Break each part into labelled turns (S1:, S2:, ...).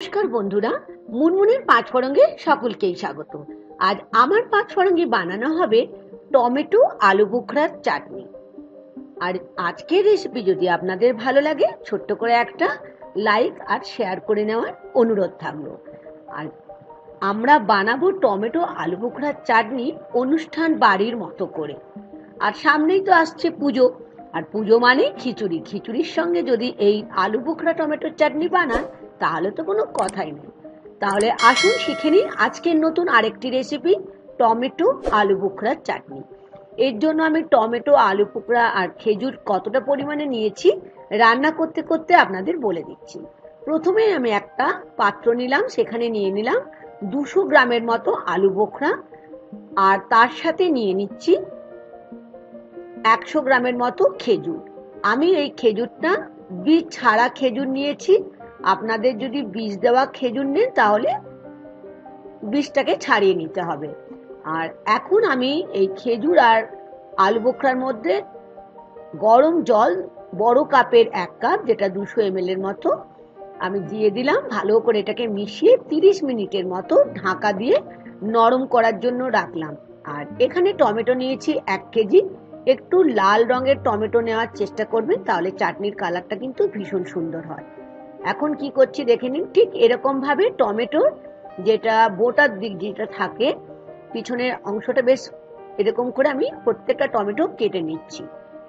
S1: নমস্কার বন্ধুরা, মুনমুনের পাঁচফোড়ঙ্গে সকলকেই স্বাগত। আজ আমার পাঁচফোড়ঙ্গে বানানো হবে টমেটো আলু বোখরার চাটনি। আর আজকের রেসিপি যদি আপনাদের ভালো লাগে, ছোট্ট করে একটা লাইক আর শেয়ার করে নেওয়ার অনুরোধ থাকলো। আর আমরা বানাবো টমেটো আলু বোখরার চাটনি অনুষ্ঠান বাড়ির মতো করে। আর সামনেই তো আসছে পুজো, আর পুজো মানে খিচুড়ি। খিচুড়ির সঙ্গে যদি এই আলু বোখরা টমেটোর চাটনি বানান তাহলে তো কোনো কথাই নেই। তাহলে আসুন শিখে নিই আজকের নতুন আরেকটি রেসিপি, টমেটো আলু বোখরার চাটনি। এর জন্য আমি টমেটো, আলু বোখরা আর খেজুর কতটা পরিমাণে নিয়েছি রান্না করতে করতে আপনাদের বলে দিচ্ছি। প্রথমে আমি একটা পাত্র নিলাম, সেখানে নিয়ে নিলাম 200 গ্রামের মতো আলু বোখরা, আর তার সাথে নিয়ে নিচ্ছি 100 গ্রামের মতো খেজুর। আমি এই খেজুরটা বীজ ছাড়া খেজুর নিয়েছি। আপনাদের যদি বীজ দেওয়া খেজুর নেন তাহলে বীজটাকে ছাড়িয়ে নিতে হবে। আর এখন আমি এই খেজুর আর আলু বোখরার মধ্যে গরম জল বড় কাপের 1 কাপ, যেটা 200 ml এর মতো, আমি দিয়ে দিলাম। ভালো করে এটাকে মিশিয়ে 30 মিনিটের মতো ঢাকা দিয়ে নরম করার জন্য রাখলাম। আর এখানে টমেটো নিয়েছি 1 কেজি। একটু লাল রঙের টমেটো নেওয়ার চেষ্টা করবেন, তাহলে চাটনির কালারটা কিন্তু ভীষণ সুন্দর হয়। এখন কি করছি দেখে নিন। ঠিক এরকম ভাবে টমেটোর যেটা বোটার দিক যেটা থাকে, পিছনের অংশটা বেশ এরকম করে আমি প্রত্যেকটা টমেটো কেটে নিচ্ছি।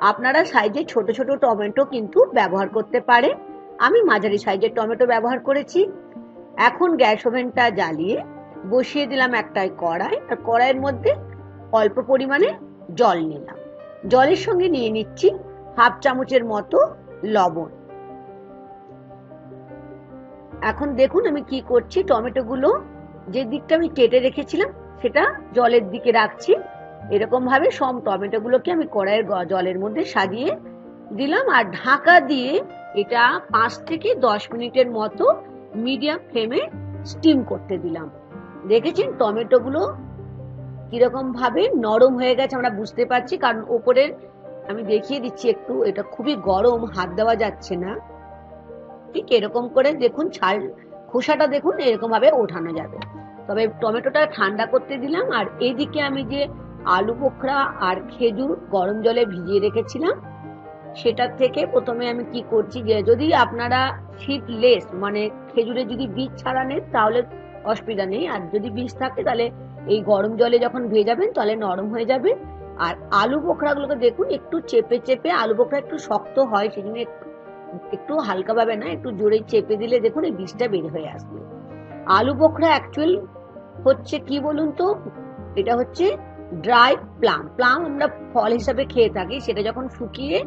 S1: আপনারা সাইজে ছোট ছোট টমেটো কিন্তু ব্যবহার করতে পারেন, আমি মাঝারি সাইজের টমেটো ব্যবহার করেছি। এখন গ্যাস ওভেনটা জ্বালিয়ে বসিয়ে দিলাম একটা কড়াই, আর কড়াইয়ের মধ্যে অল্প পরিমাণে জল নিলাম। জলের সঙ্গে নিয়ে নিচ্ছি 1/2 চামচের মতো লবণ। এখন দেখুন আমি কি করছি, টমেটোগুলো যে দিকটা আমি কেটে রেখেছিলাম সেটা জলের দিকে রাখছি। এরকম ভাবে সব টমেটোগুলোকে আমি কড়াইয়ের জলের মধ্যে সাজিয়ে দিলাম, আর ঢাকা দিয়ে এটা 5 থেকে 10 মিনিটের মতো মিডিয়াম ফ্লেমে স্টিম করতে দিলাম। দেখেছেন টমেটোগুলো কিরকম ভাবে নরম হয়ে গেছে আমরা বুঝতে পারছি, কারণ ওপরের আমি দেখিয়ে দিচ্ছি একটু, এটা খুবই গরম, হাত দেওয়া যাচ্ছে না। ঠিক এরকম করে দেখুন, ছাল খোসাটা দেখুন এরকম ভাবে ওঠানো যাবে। তবে টমেটোটা ঠান্ডা করতে দিলাম। আর এইদিকে আমি যে আলু বোখরা আর খেজুর গরম জলে ভিজিয়ে রেখেছিলাম, সেটার থেকে প্রথমে আমি কি করছি, যে যদি আপনারা সিডলেস মানে খেজুরে যদি বীজ ছাড়া নেন তাহলে অসুবিধা নেই, আর যদি বীজ থাকে তাহলে এই গরম জলে যখন ভেজাবেন তাহলে নরম হয়ে যাবে। আর আলু বোখরাগুলোকে দেখুন একটু চেপে চেপে, আলু বোখরা একটু শক্ত হয় সেজন্য একটু হালকা ভাবে না, একটু জোরে চেপে দিলে দেখুন এই বীজটা বের হয়ে আসবে। আলু বোখরা অ্যাকচুয়াল হচ্ছে কি বলুন তো, এটা হচ্ছে ড্রাই প্লাম। প্লাম আমরা ফল হিসাবে খেয়ে থাকি, সেটা যখন শুকিয়ে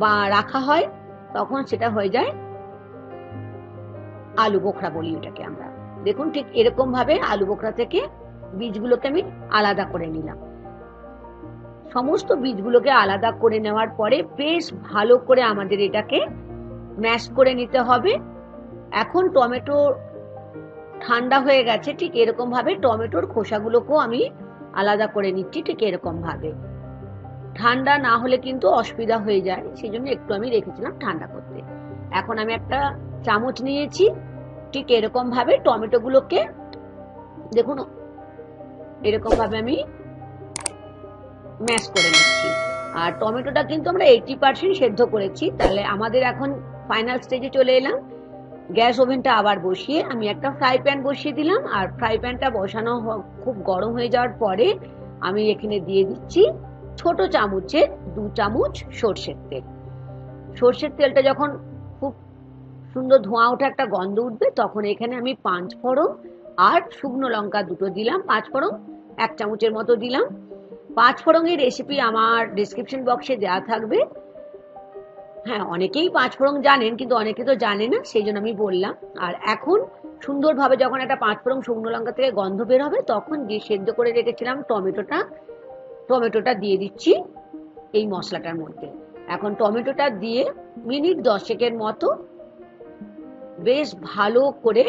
S1: বা রাখা হয় তখন সেটা হয়ে যায় আলু বোখরা বলি ওটাকে আমরা। দেখুন ঠিক এরকম ভাবে আলু বোখরা থেকে বীজগুলোকে আমি আলাদা করে নিলাম। সমস্ত বীজগুলোকে আলাদা করে নেওয়ার পরে বেশ ভালো করে আমাদের এটাকে ম্যাশ করে নিতে হবে। এখন টমেটো ঠান্ডা হয়ে গেছে, ঠিক এরকম ভাবে টমেটোর খোসাগুলোকেও আমি আলাদা করে নিচ্ছি। ঠিক এরকম ভাবে, ঠান্ডা না হলে কিন্তু অসুবিধা হয়ে যায়, সেই জন্য একটু আমি রেখেছিলাম ঠান্ডা করতে। এখন আমি একটা চামচ নিয়েছি, ঠিক এরকম ভাবে টমেটোগুলোকে দেখুন এরকম ভাবে আমি ম্যাশ করে নিচ্ছি। আর টমেটোটা কিন্তু আমরা 80% সেদ্ধ করেছি। তাহলে আমাদের এখন ফাইনাল স্টেজে চলে এলাম। গ্যাস ওভেনটা আবার বসিয়ে আমি একটা ফ্রাই প্যান বসিয়ে দিলাম, আর ফ্রাই প্যানটা বসানো খুব গরম হয়ে যাওয়ার পরে আমি এখানে দিয়ে দিচ্ছি ছোট চামচের 2 চামচ সর্ষের তেল। সর্ষের তেলটা যখন খুব সুন্দর ধোঁয়া ওঠা একটা গন্ধ উঠবে, তখন এখানে আমি 5 ফোড়ন আর শুকনো লঙ্কা 2টো দিলাম। 5 ফোড়ন 1 চামচের মতো দিলাম। 5 ফোড়নের রেসিপি আমার ডেসক্রিপশন বক্সে দেওয়া থাকবে। হ্যাঁ, অনেকেই 5 ফোড়ন জানেন, কিন্তু অনেকে তো জানে না, সেই জন্য আমি বললাম। আর এখন সুন্দরভাবে যখন একটা 5 ফোড়ন শুকনো লঙ্কা থেকে গন্ধ বের হবে, তখন যে সেদ্ধ করে রেখেছিলাম টমেটোটা দিয়ে দিচ্ছি এই মশলাটার মধ্যে। এখন টমেটোটা দিয়ে মিনিট 10 মতো বেশ ভালো করে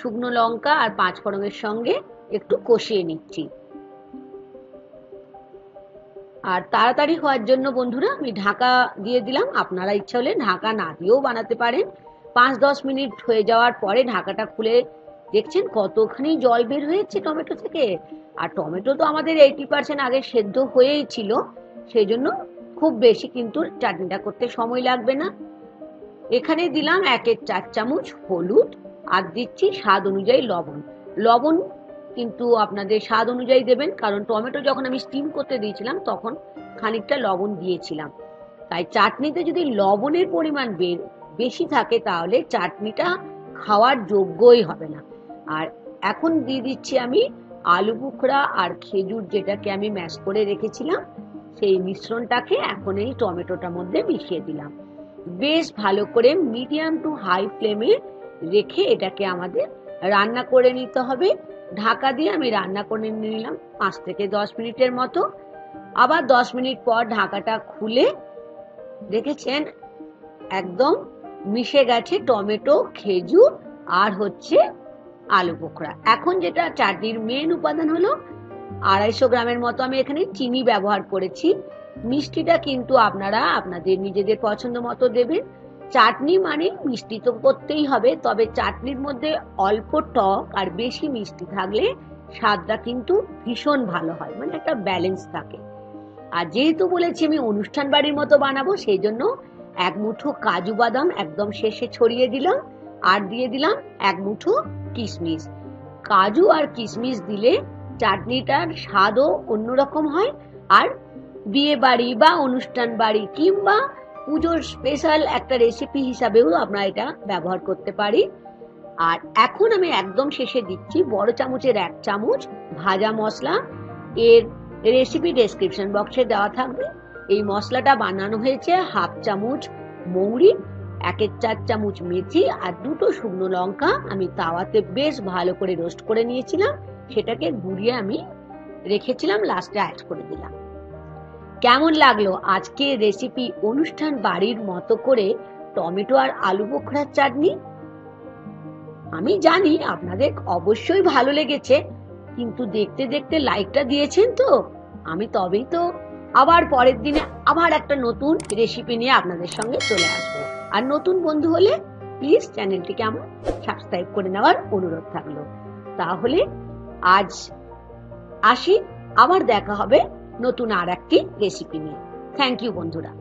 S1: শুকনো লঙ্কা আর 5 ফোড়নের সঙ্গে একটু কষিয়ে নিচ্ছি। আর তাড়াতাড়ি হওয়ার জন্য বন্ধুরা আমি ঢাকা দিয়ে দিলাম। আপনারা ইচ্ছা হলে ঢাকা না দিয়েও বানাতে পারেন। 5-10 মিনিট হয়ে যাওয়ার পরে ঢাকাটা খুলে দেখছেন কতখানি জল বের হয়েছে টমেটো থেকে। আর টমেটো তো আমাদের 80% আগে সেদ্ধ হয়েই ছিল, সেই জন্য খুব বেশি কিন্তু চাটনিটা করতে সময় লাগবে না। এখানে দিলাম 1-4 চামচ হলুদ, আর দিচ্ছি স্বাদ অনুযায়ী লবণ। লবণ কিন্তু আপনাদের স্বাদ অনুযায়ী দেবেন, কারণ টমেটো যখন আমি স্টিম করতে দিয়েছিলাম তখন খানিকটা লবণ দিয়েছিলাম। তাই চাটনিতে যদি লবণের পরিমাণ বেশি থাকে তাহলে চাটনিটা খাওয়ার যোগ্যই হবে না। আর এখন দিয়ে দিচ্ছি আমি আলু বোখরা আর খেজুর, যেটাকে আমি ম্যাশ করে রেখেছিলাম, সেই মিশ্রণটাকে এখন এই টমেটোটার মধ্যে মিশিয়ে দিলাম। বেশ ভালো করে মিডিয়াম টু হাই ফ্লেমে রেখে এটাকে আমাদের রান্না করে নিতে হবে। ঢাকা দিয়ে আমি রান্না করে নিলাম 5-10 মিনিটের মতো। আবার 10 মিনিট পর ঢাকাটা খুলে দেখেছেন একদম মিশে গেছে টমেটো, খেজুর আর হচ্ছে আলু বোখরা। এখন যেটা চাটনির মেন উপাদান হলো 250 গ্রামের মতো আমি এখানে চিনি ব্যবহার করেছি। মিষ্টিটা কিন্তু আপনারা আপনাদের নিজেদের পছন্দ মতো দেবেন। চাটনি মানে মিষ্টি তো করতেই হবে, তবে চাটনির মধ্যে অল্প টক আর বেশি মিষ্টি থাকলে স্বাদটা কিন্তু ভীষণ ভালো হয়, মানে একটা ব্যালেন্স থাকে। আর যেহেতু বলেছি আমি অনুষ্ঠান বাড়ির মতো বানাবো, সেই জন্য 1 মুঠো কাজু বাদাম একদম শেষে ছড়িয়ে দিলাম, আর দিয়ে দিলাম 1 মুঠো কিশমিশ। কাজু আর কিশমিশ দিলে চাটনিটার স্বাদও অন্যরকম হয়। আর বিয়ে বাড়ি বা অনুষ্ঠান বাড়ি কিংবা পুজোর স্পেশাল একটা রেসিপি হিসাবেও আমরা এটা ব্যবহার করতে পারি। আর এখন আমি একদম শেষে দিচ্ছি বড় চামচের 1 চামচ ভাজা মশলা। এর রেসিপি ডেসক্রিপশন বক্সে দেওয়া থাকবে। এই মশলাটা বানানো হয়েছে 1/2 চামচ মৌরি, 1-4 চামচ মেথি আর 2টো শুকনো লঙ্কা আমি তাওয়াতে বেশ ভালো করে রোস্ট করে নিয়েছিলাম, সেটাকে গুঁড়িয়ে আমি রেখেছিলাম, লাস্টে অ্যাড করে দিলাম। কেমন লাগলো আজকের রেসিপি অনুষ্ঠান বাড়ির মতো করে টমেটো আর আলু বোখরার চাটনি? আমি জানি আপনাদের অবশ্যই ভালো লেগেছে, কিন্তু দেখতে দেখতে লাইকটা দিয়েছেন তো, আমি তবেই তো আবার পরের দিনে আবার একটা নতুন রেসিপি নিয়ে আপনাদের সঙ্গে চলে আসবো। আর নতুন বন্ধু হলে প্লিজ চ্যানেলটিকে আমার সাবস্ক্রাইব করে নেওয়ার অনুরোধ থাকলো। তাহলে আজ আসি, আবার দেখা হবে নতুন আর একটি রেসিপি নিয়ে। থ্যাংক ইউ বন্ধুরা।